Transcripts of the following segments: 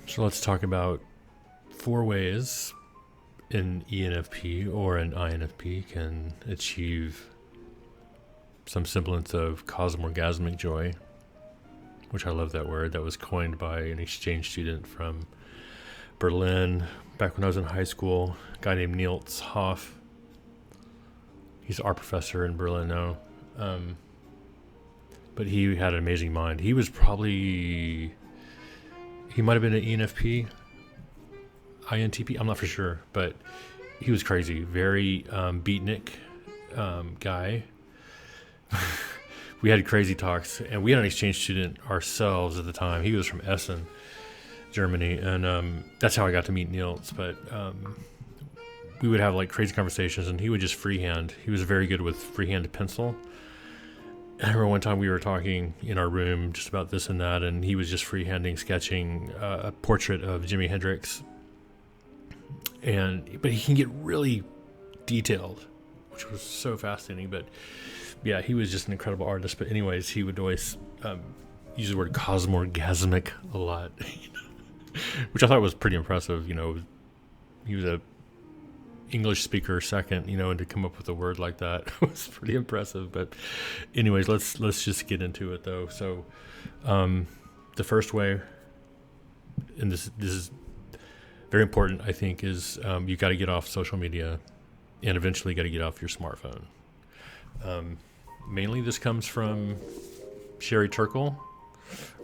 So let's talk about 4 ways an ENFP or an INFP can achieve some semblance of cosmorgasmic joy, which I love that word. That was coined by an exchange student from Berlin back when I was in high school, a guy named Niels Hoff. He's our professor in Berlin now. But he had an amazing mind. He might have been an ENFP, INTP, I'm not for sure, but he was crazy. Very beatnik guy. We had crazy talks, and we had an exchange student ourselves at the time. He was from Essen, Germany, and that's how I got to meet Niels. But we would have like crazy conversations, and he would just freehand. He was very good with freehand pencil. I remember one time we were talking in our room just about this and that, and he was just freehanding sketching a portrait of Jimi Hendrix. But he can get really detailed, which was so fascinating. But yeah, he was just an incredible artist. But anyways, he would always use the word cosmorgasmic a lot, which I thought was pretty impressive. He was a English speaker second, and to come up with a word like that was pretty impressive. But anyways, let's just get into it though. So the first way, and this is very important, I think, is you got to get off social media, and eventually got to get off your smartphone. Mainly this comes from Sherry Turkle,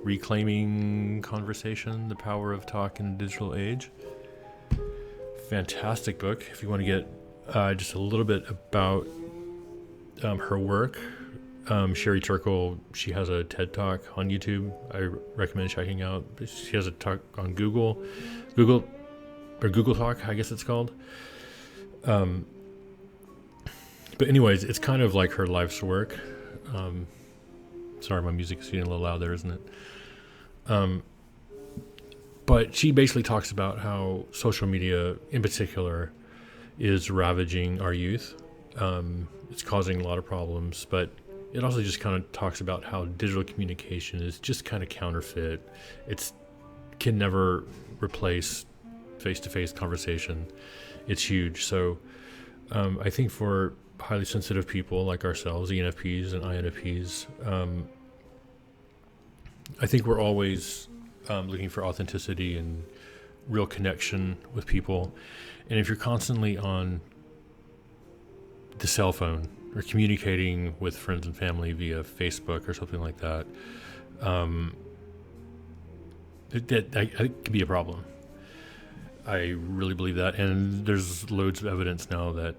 Reclaiming Conversation, The Power of Talk in the Digital Age. Fantastic book. If you want to get just a little bit about her work, Sherry Turkle, she has a TED Talk on YouTube I recommend checking out. She has a talk on Google Talk, I guess it's called. But anyways, it's kind of like her life's work. Sorry, my music is getting a little loud there, isn't it? But she basically talks about how social media in particular is ravaging our youth. It's causing a lot of problems, but it also just kind of talks about how digital communication is just kind of counterfeit. It can never replace face-to-face conversation. It's huge. So I think for highly sensitive people like ourselves, ENFPs and INFPs, I think we're always looking for authenticity and real connection with people. And if you're constantly on the cell phone or communicating with friends and family via Facebook or something like that, that can be a problem. I really believe that, and there's loads of evidence now that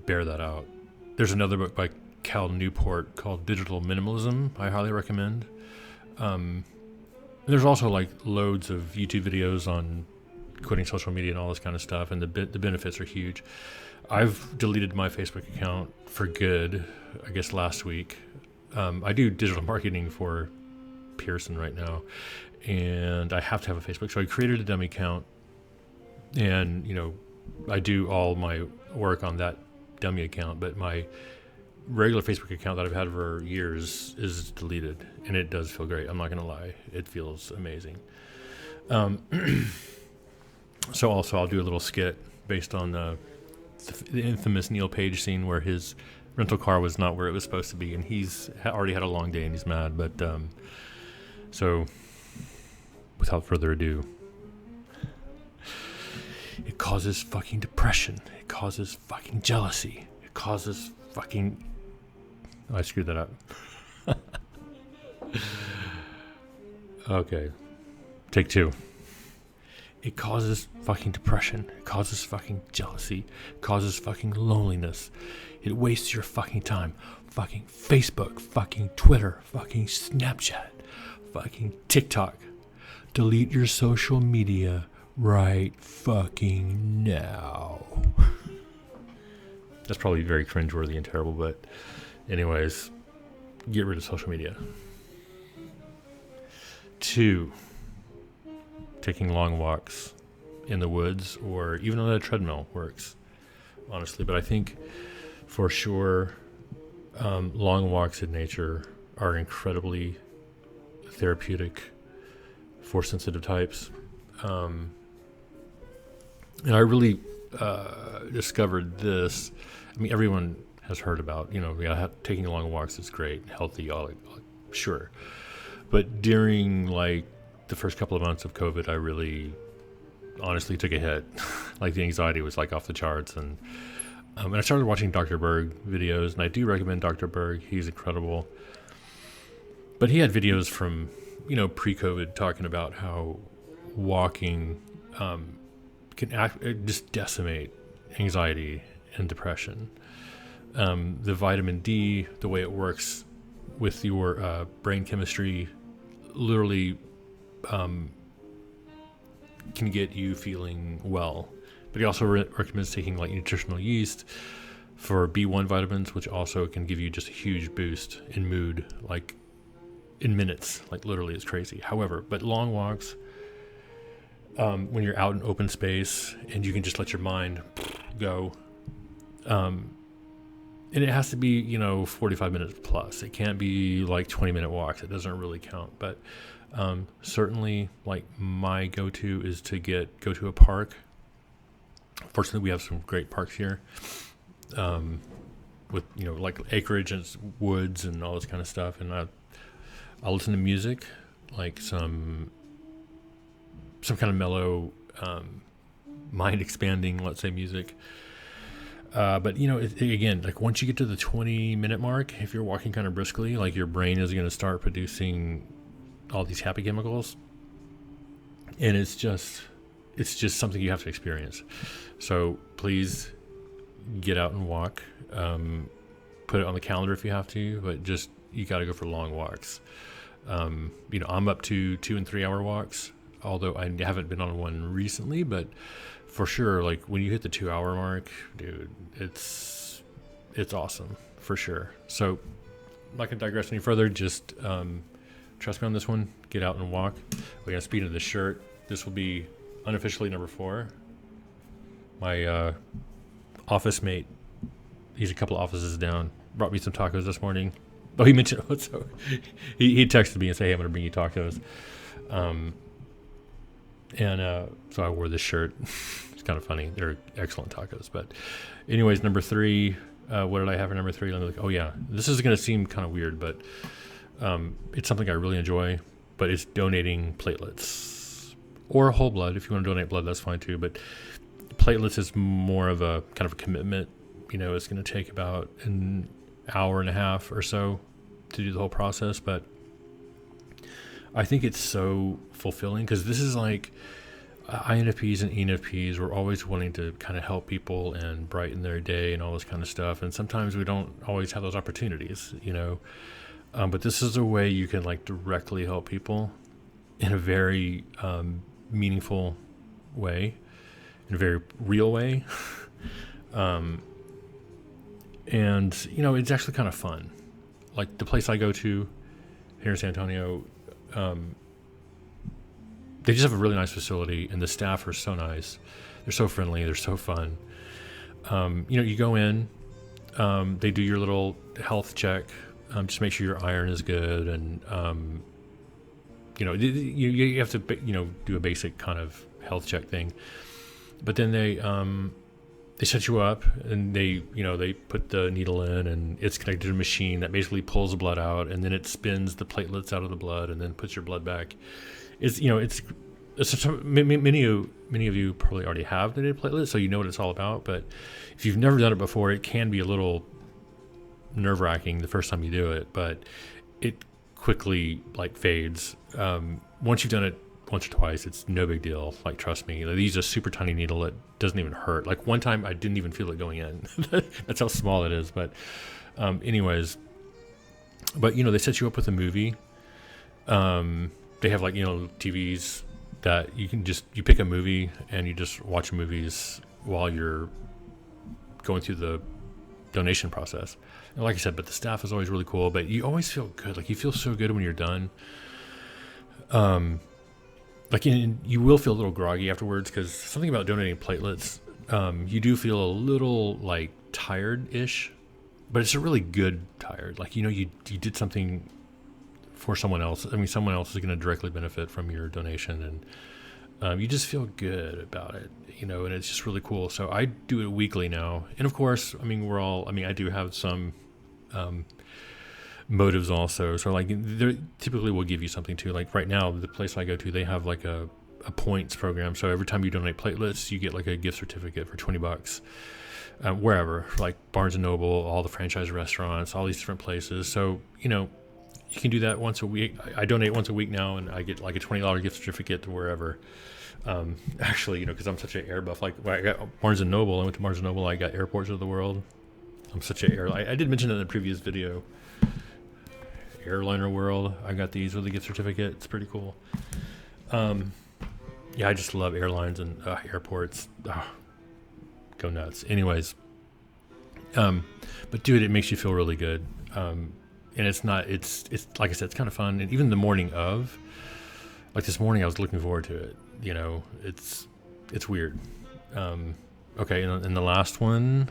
bear that out. There's another book by Cal Newport called Digital Minimalism I highly recommend. There's also like loads of YouTube videos on quitting social media and all this kind of stuff, and the benefits are huge. I've deleted my Facebook account for good, I guess last week. I do digital marketing for Pearson right now, and I have to have a Facebook, so I created a dummy account, and I do all my work on that dummy account, but my regular Facebook account that I've had for years is deleted, and it does feel great. I'm not gonna lie, it feels amazing. So also I'll do a little skit based on the infamous Neil Page scene where his rental car was not where it was supposed to be, and he's already had a long day and he's mad. But so without further ado, it causes fucking depression. It causes fucking jealousy. It causes fucking... I screwed that up. Okay. Take 2. It causes fucking depression. It causes fucking jealousy. It causes fucking loneliness. It wastes your fucking time. Fucking Facebook. Fucking Twitter. Fucking Snapchat. Fucking TikTok. Delete your social media right fucking now. That's probably very cringeworthy and terrible, but anyways, get rid of social media. 2, taking long walks in the woods or even on a treadmill works, honestly. But I think for sure, long walks in nature are incredibly therapeutic for sensitive types. And I really discovered this. I mean, everyone has heard about, taking long walks is great, healthy, sure. But during like the first couple of months of COVID, I really honestly took a hit. Like the anxiety was like off the charts. And I started watching Dr. Berg videos, and I do recommend Dr. Berg. He's incredible. But he had videos from, pre-COVID talking about how walking can just decimate anxiety and depression. The vitamin D, the way it works with your brain chemistry, literally can get you feeling well. But he also recommends taking like nutritional yeast for B1 vitamins, which also can give you just a huge boost in mood, like in minutes, like literally it's crazy. However, but long walks, when you're out in open space and you can just let your mind go, and it has to be, 45 minutes plus. It can't be like 20-minute walks. It doesn't really count. But certainly, like my go-to is to go to a park. Fortunately, we have some great parks here, with like acreage and woods and all this kind of stuff. And I'll listen to music, like some kind of mellow, mind-expanding, let's say, music. But again, like once you get to the 20-minute mark, if you're walking kind of briskly, like your brain is going to start producing all these happy chemicals, and it's just something you have to experience. So please get out and walk. Put it on the calendar if you have to, but just you got to go for long walks. I'm up to 2 and 3 hour walks, although I haven't been on one recently, but for sure, like when you hit the 2 hour mark, dude, it's awesome for sure. So I'm not gonna digress any further. Just trust me on this one. Get out and walk. We're gonna speed into the shirt. This will be unofficially number 4. My office mate, he's a couple of offices down, brought me some tacos this morning. Oh, he mentioned so he texted me and said, "Hey, I'm gonna bring you tacos." So I wore this shirt. It's kind of funny. They're excellent tacos. But anyways, number 3, what did I have for number 3? Let me look. Oh yeah, this is going to seem kind of weird, but it's something I really enjoy, but it's donating platelets or whole blood. If you want to donate blood, that's fine too. But platelets is more of a kind of a commitment. It's going to take about an hour and a half or so to do the whole process, but I think it's so fulfilling because this is like INFPs and ENFPs. We're always wanting to kind of help people and brighten their day and all this kind of stuff. And sometimes we don't always have those opportunities, but this is a way you can like directly help people in a very meaningful way, in a very real way. And it's actually kind of fun. Like the place I go to here in San Antonio, they just have a really nice facility, and the staff are so nice. They're so friendly. They're so fun. You go in, they do your little health check, just make sure your iron is good, and you have to do a basic kind of health check thing. But then they set you up, and they put the needle in, and it's connected to a machine that basically pulls the blood out, and then it spins the platelets out of the blood, and then puts your blood back. Many of you probably already have donated platelets, so you know what it's all about. But if you've never done it before, it can be a little nerve-wracking the first time you do it, but it quickly like fades. Once you've done it once or twice, it's no big deal. Like, trust me, they use a super tiny needle that doesn't even hurt. Like one time I didn't even feel it going in. That's how small it is. But anyways, they set you up with a movie. They have like TVs that you pick a movie and you just watch movies while you're going through the donation process. And like I said, but the staff is always really cool, but you always feel good. Like you feel so good when you're done. You will feel a little groggy afterwards, because something about donating platelets, you do feel a little like tired-ish, but it's a really good tired. Like, you did something for someone else. I mean, someone else is going to directly benefit from your donation, You just feel good about it, and it's just really cool. So I do it weekly now. And of course, I do have some motives also. So like they typically will give you something too. Like right now, the place I go to, they have like a points program. So every time you donate platelets, you get like a gift certificate for $20. Wherever, like Barnes and Noble, all the franchise restaurants, all these different places. So, you can do that once a week. I donate once a week now, and I get like a $20 gift certificate to wherever. Actually, because I'm such an air buff. Like when I got Barnes and Noble, I went to Barnes and Noble. I got Airports of the World. I'm such an I did mention it in the previous video. Airliner World. I got these with a gift certificate. It's pretty cool. Yeah, I just love airlines and airports. Go nuts. Anyways, but dude, it makes you feel really good. And it's like I said, it's kind of fun. And even the morning of, like this morning, I was looking forward to it. It's weird. Okay. And the last one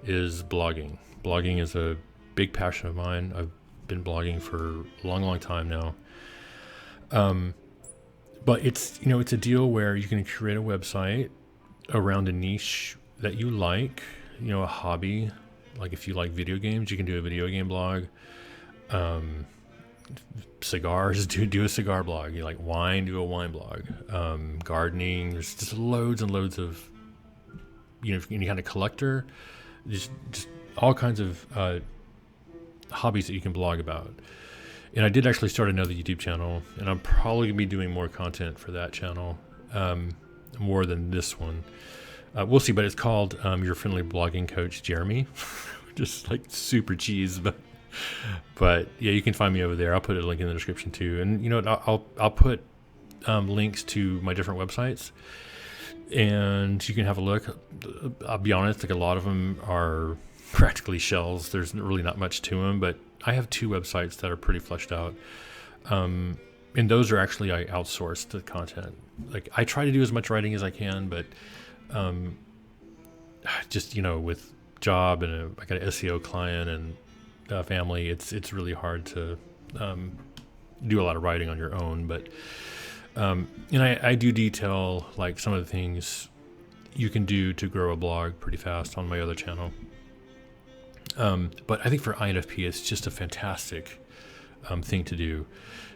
is blogging. Blogging is a big passion of mine. I've been blogging for a long, long time now. But it's a deal where you can create a website around a niche that you like, a hobby. Like if you like video games, you can do a video game blog. Cigars, do a cigar blog. You like wine, do a wine blog. Gardening, there's just loads and loads of, any kind of collector, just all kinds of hobbies that you can blog about. And I did actually start another YouTube channel, and I'm probably gonna be doing more content for that channel, more than this one. We'll see, but it's called Your Friendly Blogging Coach Jeremy. Just like super cheese, but yeah, you can find me over there. I'll put a link in the description too, and I'll put links to my different websites, and you can have a look. I'll be honest, like a lot of them are practically shells. There's really not much to them, but I have 2 websites that are pretty fleshed out, and those are actually I outsource the content. Like I try to do as much writing as I can, but just with job and I got an SEO client and family, it's really hard to do a lot of writing on your own. But and I do detail like some of the things you can do to grow a blog pretty fast on my other channel. But I think for INFP, it's just a fantastic thing to do,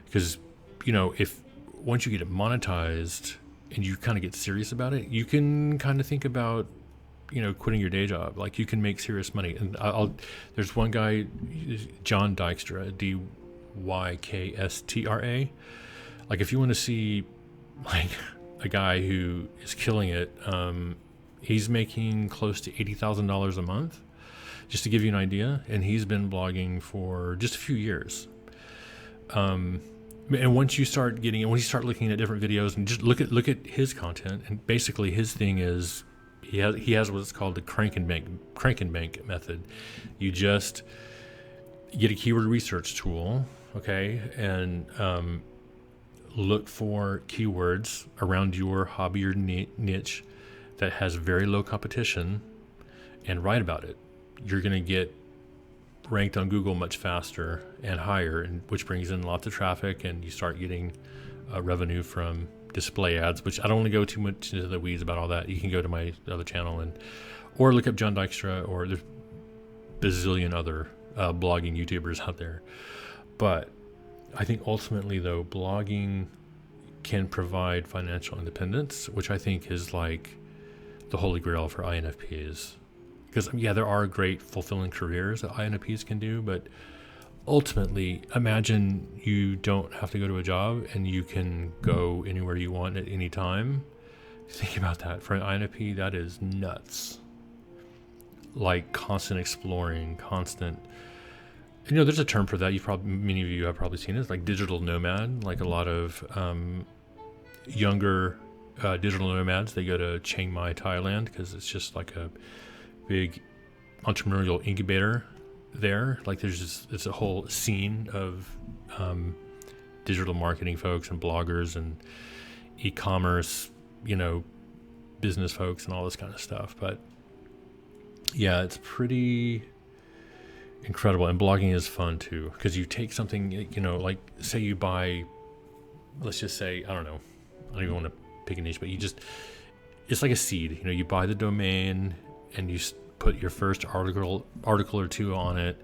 because if once you get it monetized and you kind of get serious about it, you can kind of think about quitting your day job. Like you can make serious money. And there's one guy, John Dykstra, Dykystra. Like if you want to see like a guy who is killing it, he's making close to $80,000 a month, just to give you an idea. And he's been blogging for just a few years. And once you start looking at different videos and just look at his content, and basically his thing is, he has what's called the crank and bank method. You just get a keyword research tool, okay, and look for keywords around your hobby or niche that has very low competition, and write about it. You're going to get ranked on Google much faster and higher, and which brings in lots of traffic, and you start getting revenue from display ads, which I don't want to go too much into the weeds about all that. You can go to my other channel or look up John Dykstra, or there's bazillion other blogging YouTubers out there. But I think ultimately though, blogging can provide financial independence, which I think is like the holy grail for INFPs. Because there are great fulfilling careers that INFPs can do, but ultimately, imagine you don't have to go to a job and you can go anywhere you want at any time. Think about that. For an INFP, that is nuts. Like constant exploring, constant. There's a term for that. Many of you have probably seen it. It's like digital nomad. Like a lot of younger digital nomads, they go to Chiang Mai, Thailand, because it's just like a big entrepreneurial incubator there. Like it's a whole scene of digital marketing folks and bloggers and e-commerce, business folks and all this kind of stuff. But yeah, it's pretty incredible. And blogging is fun too, because you take something, like say you buy, let's just say, I don't even want to pick a niche, but it's like a seed. You know, you buy the domain and you put your first article or two on it,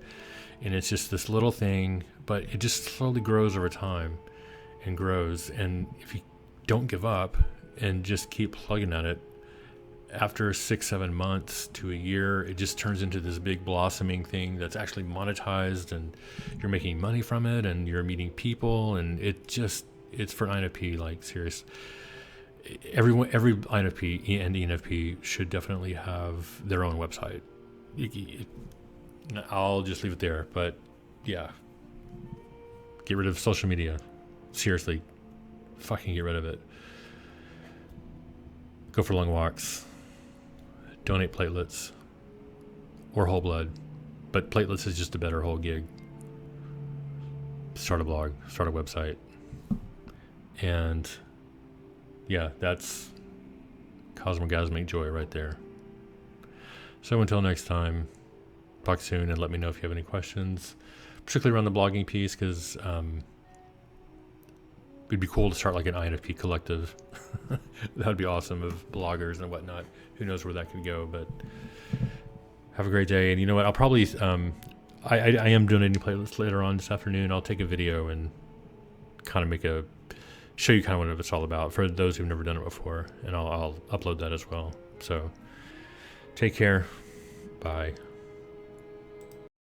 and it's just this little thing, but it just slowly grows over time and grows. And if you don't give up and just keep plugging at it, after 6-7 months to a year, it just turns into this big blossoming thing that's actually monetized, and you're making money from it, and you're meeting people, and it's for an INFP, like, serious. Every INFP and ENFP should definitely have their own website. I'll just leave it there, but yeah, get rid of social media. Seriously, fucking get rid of it. Go for long walks. Donate platelets or whole blood, but platelets is just a better whole gig. Start a blog, start a website, and yeah, that's Cosmorgasmic joy right there. So until next time, talk soon, and let me know if you have any questions, particularly around the blogging piece, because it'd be cool to start like an INFP collective. That would be awesome, of bloggers and whatnot. Who knows where that could go, but have a great day. And you know what? I'll probably, I am donating playlists later on this afternoon. I'll take a video and kind of show you kind of what it's all about for those who've never done it before. And I'll upload that as well. So take care. Bye.